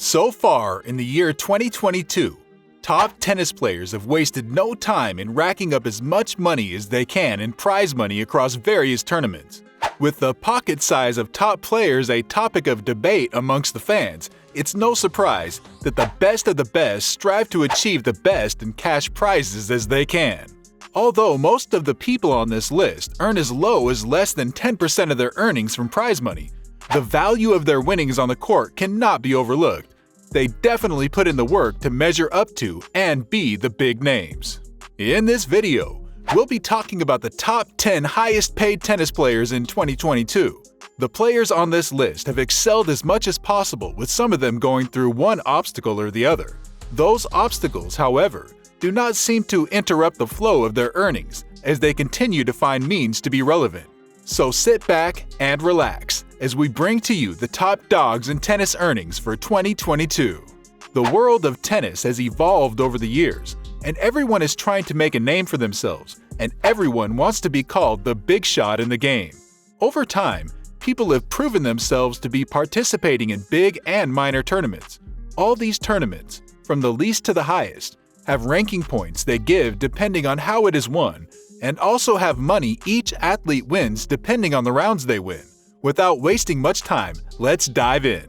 So far in the year 2022, top tennis players have wasted no time in racking up as much money as they can in prize money across various tournaments. With the pocket size of top players a topic of debate amongst the fans, it's no surprise that the best of the best strive to achieve the best in cash prizes as they can. Although most of the people on this list earn as low as less than 10% of their earnings from prize money, the value of their winnings on the court cannot be overlooked. They definitely put in the work to measure up to and be the big names. In this video, we'll be talking about the top 10 highest paid tennis players in 2022. The players on this list have excelled as much as possible, with some of them going through one obstacle or the other. Those obstacles, however, do not seem to interrupt the flow of their earnings, as they continue to find means to be relevant. So sit back and relax as we bring to you the top dogs in tennis earnings for 2022. The world of tennis has evolved over the years, and everyone is trying to make a name for themselves, and everyone wants to be called the big shot in the game. Over time, people have proven themselves to be participating in big and minor tournaments. All these tournaments, from the least to the highest, have ranking points they give depending on how it is won, and also have money each athlete wins depending on the rounds they win. Without wasting much time, let's dive in.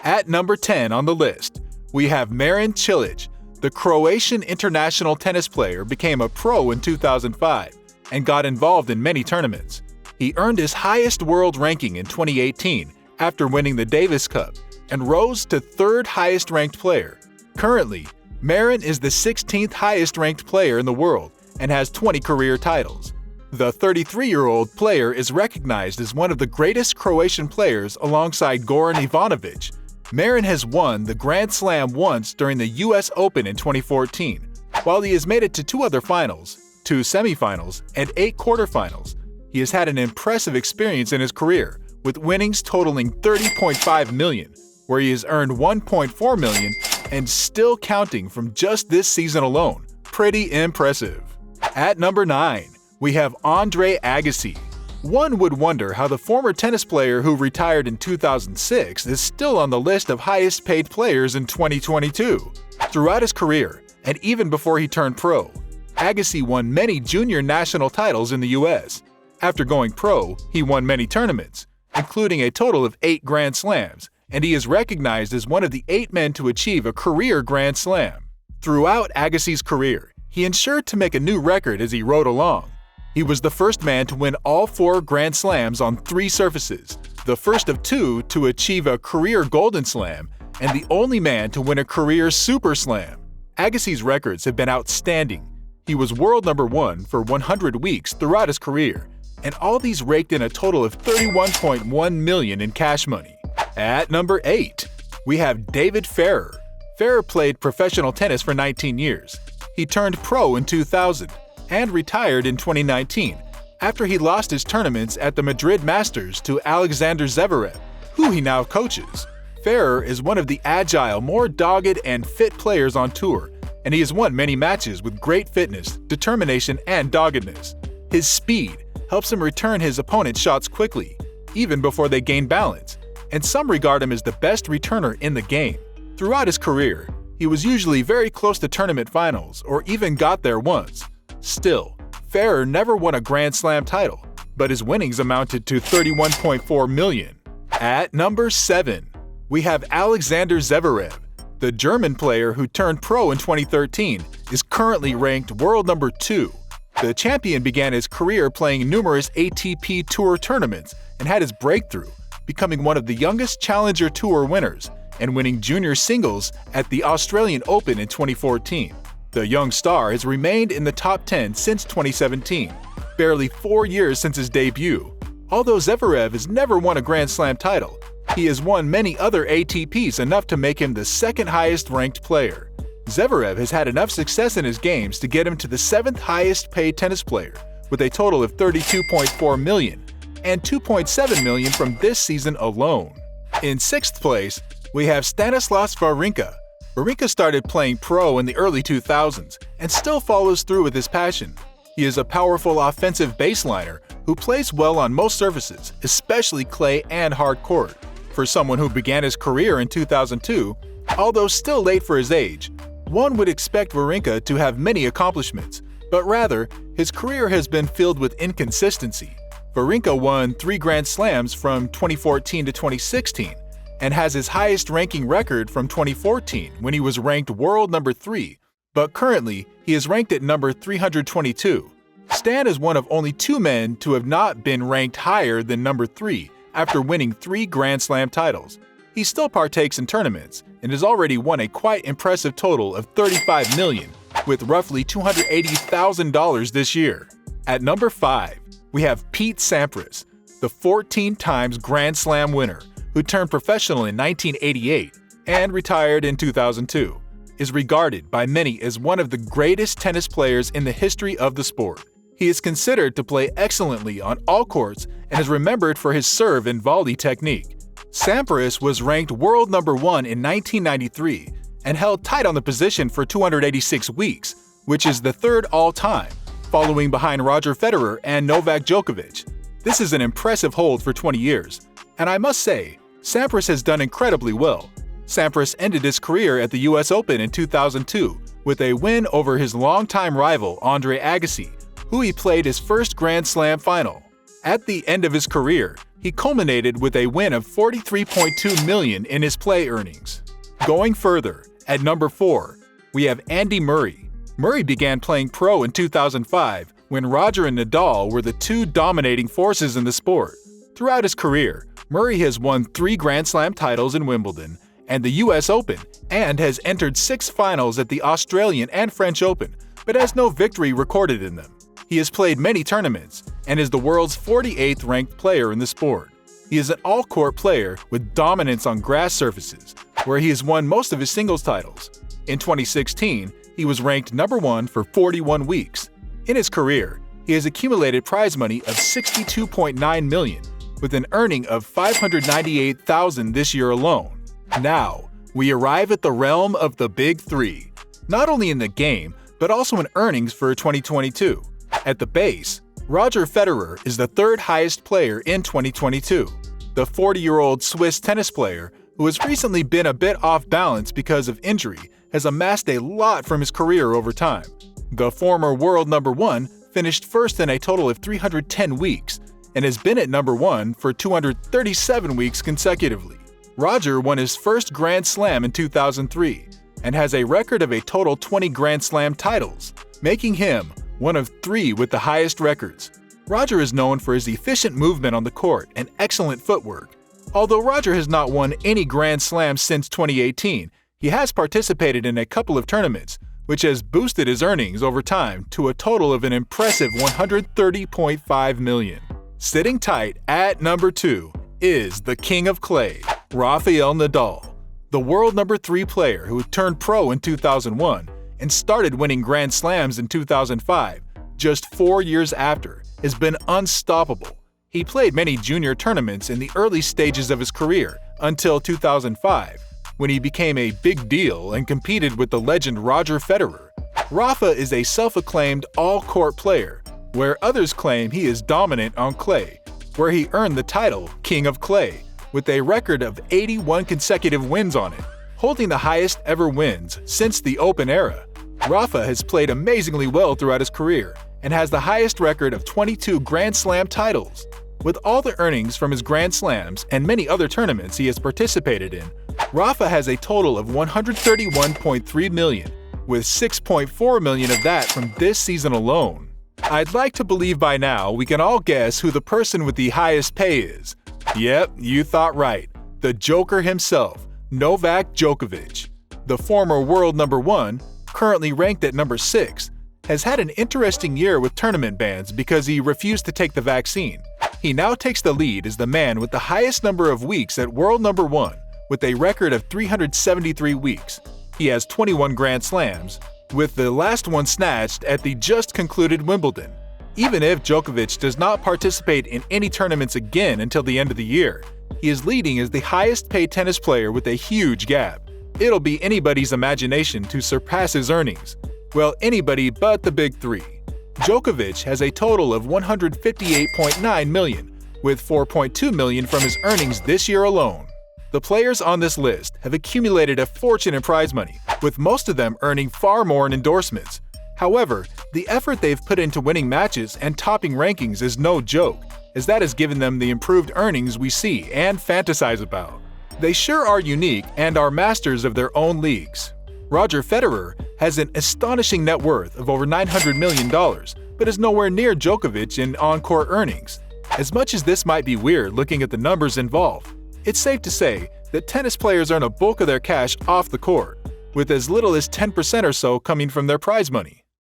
At number 10 on the list, we have Marin Cilic. The Croatian international tennis player became a pro in 2005 and got involved in many tournaments. He earned his highest world ranking in 2018 after winning the Davis Cup and rose to third highest ranked player. Currently, Marin is the 16th highest ranked player in the world and has 20 career titles. The 33-year-old player is recognized as one of the greatest Croatian players alongside Goran Ivanovic. Marin has won the Grand Slam once during the US Open in 2014. While he has made it to 2 other finals, 2 semifinals, and 8 quarterfinals, he has had an impressive experience in his career, with winnings totaling $30.5 million, where he has earned $1.4 million and still counting from just this season alone. Pretty impressive. At number 9, we have Andre Agassi. One would wonder how the former tennis player who retired in 2006 is still on the list of highest paid players in 2022. Throughout his career, and even before he turned pro, Agassi won many junior national titles in the US. After going pro, he won many tournaments, including a total of 8 Grand Slams, and he is recognized as one of the 8 men to achieve a career Grand Slam. Throughout Agassi's career, he ensured to make a new record as he rode along. He was the first man to win all 4 Grand Slams on 3 surfaces, the first of 2 to achieve a career Golden Slam, and the only man to win a career Super Slam. Agassi's records have been outstanding. He was world number 1 for 100 weeks throughout his career, and all these raked in a total of $31.1 million in cash money. At number 8, we have David Ferrer. Ferrer played professional tennis for 19 years. He turned pro in 2000 and retired in 2019 after he lost his tournaments at the Madrid Masters to Alexander Zverev, who he now coaches. Ferrer is one of the agile, more dogged and fit players on tour, and he has won many matches with great fitness, determination, and doggedness. His speed helps him return his opponent's shots quickly, even before they gain balance, and some regard him as the best returner in the game. Throughout his career, he was usually very close to tournament finals or even got there once. Still, Ferrer never won a Grand Slam title, but his winnings amounted to $31.4 million. At number 7, we have Alexander Zverev. The German player who turned pro in 2013 is currently ranked world number 2. The champion began his career playing numerous ATP Tour tournaments and had his breakthrough, becoming one of the youngest Challenger Tour winners and winning junior singles at the Australian Open in 2014. The young star has remained in the top 10 since 2017, barely 4 years since his debut. Although Zverev has never won a Grand Slam title, he has won many other ATPs enough to make him the 2nd highest ranked player. Zverev has had enough success in his games to get him to the 7th highest paid tennis player, with a total of $32.4 million and $2.7 million from this season alone. In 6th place, we have Stanislas Wawrinka. Wawrinka started playing pro in the early 2000s and still follows through with his passion. He is a powerful offensive baseliner who plays well on most surfaces, especially clay and hard court. For someone who began his career in 2002, Although still late for his age, one would expect Wawrinka to have many accomplishments, but rather, his career has been filled with inconsistency. Wawrinka won 3 Grand Slams from 2014 to 2016 and has his highest ranking record from 2014 when he was ranked world number 3, but currently he is ranked at number 322. Stan is one of only 2 men to have not been ranked higher than number 3 after winning 3 Grand Slam titles. He still partakes in tournaments and has already won a quite impressive total of $35 million, with roughly $280,000 this year. At number 5, we have Pete Sampras, the 14 times Grand Slam winner, who turned professional in 1988 and retired in 2002, is regarded by many as one of the greatest tennis players in the history of the sport. He is considered to play excellently on all courts and is remembered for his serve and volley technique. Sampras was ranked world number 1 in 1993 and held tight on the position for 286 weeks, which is the 3rd all-time, following behind Roger Federer and Novak Djokovic. This is an impressive hold for 20 years, and I must say, Sampras has done incredibly well. Sampras ended his career at the US Open in 2002 with a win over his longtime rival Andre Agassi, who he played his first Grand Slam final. At the end of his career, he culminated with a win of $43.2 million in his play earnings. Going further, at number 4, we have Andy Murray. Murray began playing pro in 2005 when Roger and Nadal were the 2 dominating forces in the sport. Throughout his career, Murray has won 3 Grand Slam titles in Wimbledon and the US Open and has entered 6 finals at the Australian and French Open, but has no victory recorded in them. He has played many tournaments and is the world's 48th ranked player in the sport. He is an all-court player with dominance on grass surfaces, where he has won most of his singles titles. In 2016, he was ranked number 1 for 41 weeks. In his career, he has accumulated prize money of $62.9 million, with an earning of $598,000 this year alone. Now, we arrive at the realm of the Big Three, not only in the game, but also in earnings for 2022. At the base, Roger Federer is the 3rd highest player in 2022. The 40-year-old Swiss tennis player, who has recently been a bit off balance because of injury, has amassed a lot from his career over time. The former world number 1 finished first in a total of 310 weeks and has been at number 1 for 237 weeks consecutively. Roger won his first Grand Slam in 2003 and has a record of a total 20 Grand Slam titles, making him one of 3 with the highest records. Roger is known for his efficient movement on the court and excellent footwork. Although Roger has not won any Grand Slams since 2018, he has participated in a couple of tournaments, which has boosted his earnings over time to a total of an impressive $130.5 million. Sitting tight at number 2 is the King of Clay, Rafael Nadal, the world number 3 player who turned pro in 2001 and started winning Grand Slams in 2005, just 4 years after, has been unstoppable. He played many junior tournaments in the early stages of his career until 2005, when he became a big deal and competed with the legend Roger Federer. Rafa is a self-acclaimed all-court player, where others claim he is dominant on clay, where he earned the title King of Clay, with a record of 81 consecutive wins on it, holding the highest ever wins since the Open era. Rafa has played amazingly well throughout his career and has the highest record of 22 Grand Slam titles. With all the earnings from his Grand Slams and many other tournaments he has participated in, Rafa has a total of $131.3 million, with $6.4 million of that from this season alone. I'd like to believe by now we can all guess who the person with the highest pay is. Yep, you thought right. The Joker himself, Novak Djokovic. The former world number 1, currently ranked at number 6, has had an interesting year with tournament bans because he refused to take the vaccine. He now takes the lead as the man with the highest number of weeks at world number 1, with a record of 373 weeks. He has 21 Grand Slams, with the last one snatched at the just concluded Wimbledon. Even if Djokovic does not participate in any tournaments again until the end of the year, he is leading as the highest paid tennis player with a huge gap. It'll be anybody's imagination to surpass his earnings. Well, anybody but the Big Three. Djokovic has a total of $158.9 million, with $4.2 million from his earnings this year alone. The players on this list have accumulated a fortune in prize money, with most of them earning far more in endorsements. However, the effort they've put into winning matches and topping rankings is no joke, as that has given them the improved earnings we see and fantasize about. They sure are unique and are masters of their own leagues. Roger Federer has an astonishing net worth of over $900 million, but is nowhere near Djokovic in on-court earnings. As much as this might be weird looking at the numbers involved, it's safe to say that tennis players earn a bulk of their cash off the court, with as little as 10% or so coming from their prize money.